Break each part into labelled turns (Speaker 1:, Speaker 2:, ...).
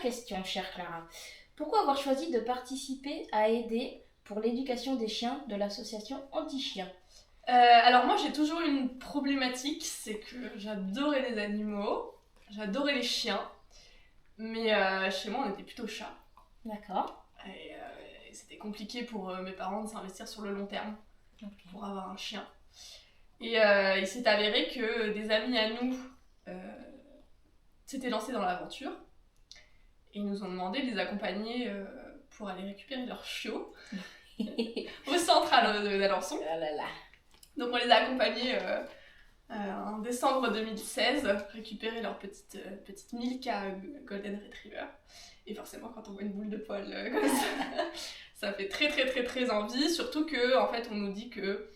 Speaker 1: question, chère Clara. Pourquoi avoir choisi de participer à aider pour l'éducation des chiens de l'association Anti-Chien?
Speaker 2: Alors moi j'ai toujours une problématique, c'est que j'adorais les animaux, j'adorais les chiens, mais chez moi on était plutôt chats.
Speaker 1: D'accord.
Speaker 2: Et c'était compliqué pour mes parents de s'investir sur le long terme pour avoir un chien. Et il s'est avéré que des amis à nous s'étaient lancés dans l'aventure et ils nous ont demandé de les accompagner pour aller récupérer leurs chiots au centre d'Alençon.
Speaker 1: Ah là là.
Speaker 2: Donc on les a accompagnés en décembre 2016, récupérer leur petite Milka Golden Retriever. Et forcément quand on voit une boule de poil comme ça fait très très très très envie, surtout que en fait on nous dit que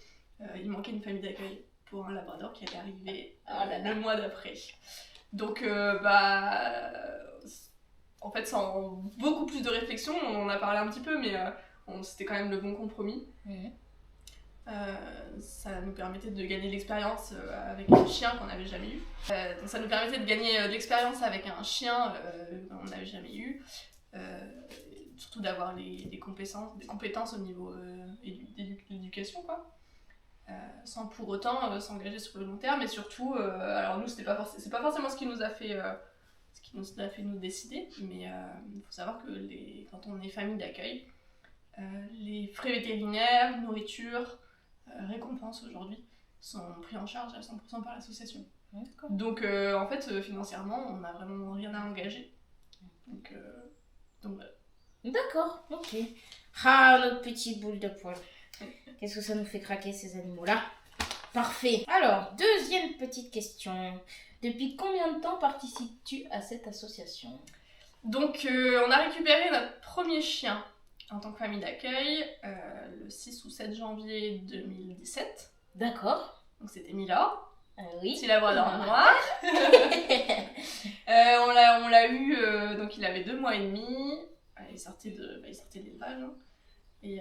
Speaker 2: il manquait une famille d'accueil pour un labrador qui allait arriver le mois d'après. Donc en fait sans beaucoup plus de réflexion, on en a parlé un petit peu mais c'était quand même le bon compromis. Ça nous permettait de gagner de l'expérience avec un chien qu'on n'avait jamais eu. Donc ça nous permettait de gagner de l'expérience avec un chien qu'on n'avait jamais eu. Surtout d'avoir des compétences au niveau de l'éducation, quoi. Sans pour autant s'engager sur le long terme. Et surtout, alors nous, c'est pas forcément ce qui nous a fait nous décider, mais il faut savoir que quand on est famille d'accueil, les frais vétérinaires, nourriture, récompenses aujourd'hui sont pris en charge à 100% par l'association.
Speaker 1: D'accord.
Speaker 2: Donc en fait financièrement on n'a vraiment rien à engager. Donc voilà.
Speaker 1: D'accord, ok. Ah, notre petite boule de poil. Qu'est-ce que ça nous fait craquer ces animaux-là? Parfait. Alors, deuxième petite question. Depuis combien de temps participes-tu à cette association?
Speaker 2: Donc on a récupéré notre premier chien en tant que famille d'accueil le 6 ou 7 janvier 2017.
Speaker 1: D'accord.
Speaker 2: Donc c'était Mila.
Speaker 1: Oui.
Speaker 2: Petit labrador noir. On l'a eu, donc il avait 2 mois et demi. Il sortait de l'élevage. Hein. Et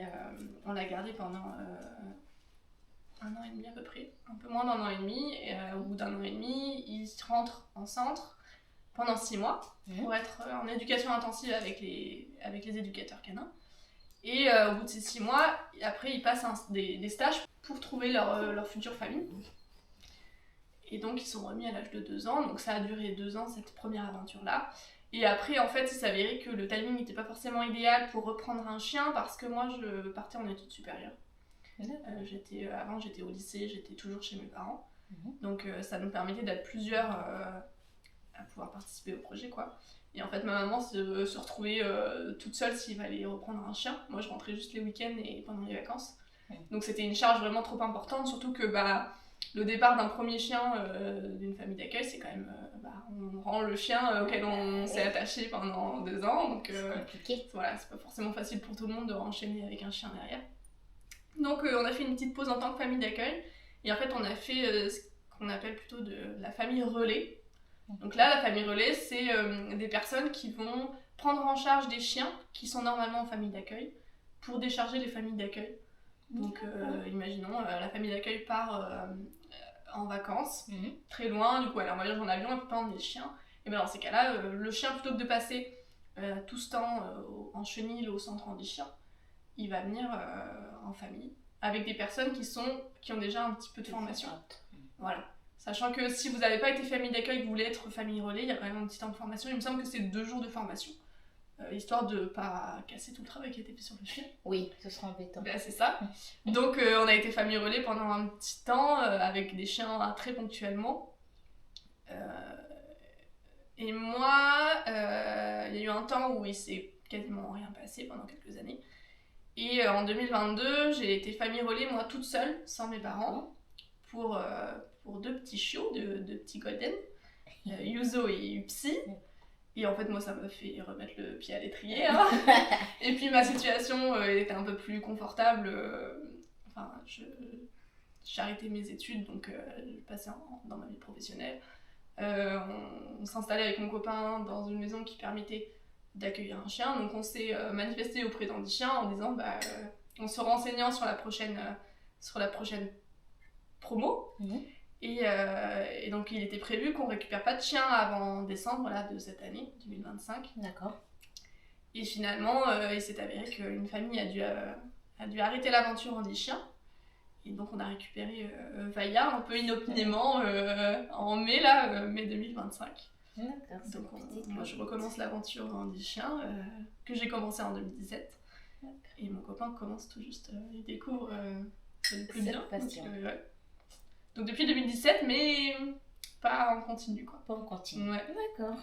Speaker 2: on l'a gardé pendant 1 an et demi à peu près. Un peu moins d'1 an et demi. Et au bout d'1 an et demi, il rentre en centre pendant 6 mois pour être en éducation intensive avec les éducateurs canins. Et au bout de ces 6 mois, après ils passent des stages pour trouver leur future famille. Et donc ils sont remis à l'âge de 2 ans, donc ça a duré 2 ans cette première aventure-là. Et après en fait il s'avérait que le timing n'était pas forcément idéal pour reprendre un chien parce que moi je partais en études supérieures. Avant j'étais au lycée, j'étais toujours chez mes parents. Donc ça nous permettait d'être plusieurs à pouvoir participer au projet, quoi. Et en fait ma maman se retrouvait toute seule s'il fallait reprendre un chien. Moi je rentrais juste les week-ends et pendant les vacances. Donc c'était une charge vraiment trop importante, surtout que le départ d'un premier chien d'une famille d'accueil, c'est quand même on rend le chien auquel on s'est attaché pendant 2 ans, donc
Speaker 1: compliqué.
Speaker 2: Voilà, c'est pas forcément facile pour tout le monde de enchaîner avec un chien derrière. Donc on a fait une petite pause en tant que famille d'accueil et en fait on a fait ce qu'on appelle plutôt de la famille relais. Donc là la famille relais c'est des personnes qui vont prendre en charge des chiens qui sont normalement en famille d'accueil pour décharger les familles d'accueil. Donc imaginons la famille d'accueil part en vacances, très loin, du coup elle est en voyage en avion, elle peut pas emmener le chien. Et bien dans ces cas-là, le chien plutôt que de passer tout ce temps en chenil au centre Anti-Chien, il va venir en famille avec des personnes qui ont déjà un petit peu de formation. Voilà. Sachant que si vous n'avez pas été famille d'accueil et que vous voulez être famille relais, il y a quand même un petit temps de formation. Il me semble que c'est 2 jours de formation. Histoire de pas casser tout le travail qui a été fait sur le chien.
Speaker 1: Oui, ce sera embêtant.
Speaker 2: C'est ça. Donc on a été famille relais pendant un petit temps avec des chiens très ponctuellement. Et moi, il y a eu un temps où il s'est quasiment rien passé pendant quelques années. Et en 2022, j'ai été famille relais moi toute seule, sans mes parents, pour 2 petits chiots, 2 petits golden, Yuzo et Upsi. Et en fait, moi, ça m'a fait remettre le pied à l'étrier. Hein. Et puis, ma situation était un peu plus confortable. J'ai arrêté mes études, donc je passais dans ma vie professionnelle. On s'installait avec mon copain dans une maison qui permettait d'accueillir un chien. Donc, on s'est manifesté auprès d'Anti-Chien en disant en se renseignant sur la prochaine promo. Et donc il était prévu qu'on récupère pas de chien avant décembre là, de cette année, 2025.
Speaker 1: D'accord.
Speaker 2: Et finalement, il s'est avéré qu'une famille a dû arrêter l'aventure en 10 chiens. Et donc on a récupéré Vaya un peu inopinément en mai, mai 2025.
Speaker 1: D'accord.
Speaker 2: Donc moi je recommence l'aventure en 10 chiens que j'ai commencé en 2017. D'accord. Et mon copain commence tout juste, il découvre le plus bien. Donc depuis 2017, mais pas en continu quoi.
Speaker 1: Pas en continu.
Speaker 2: Ouais.
Speaker 1: D'accord.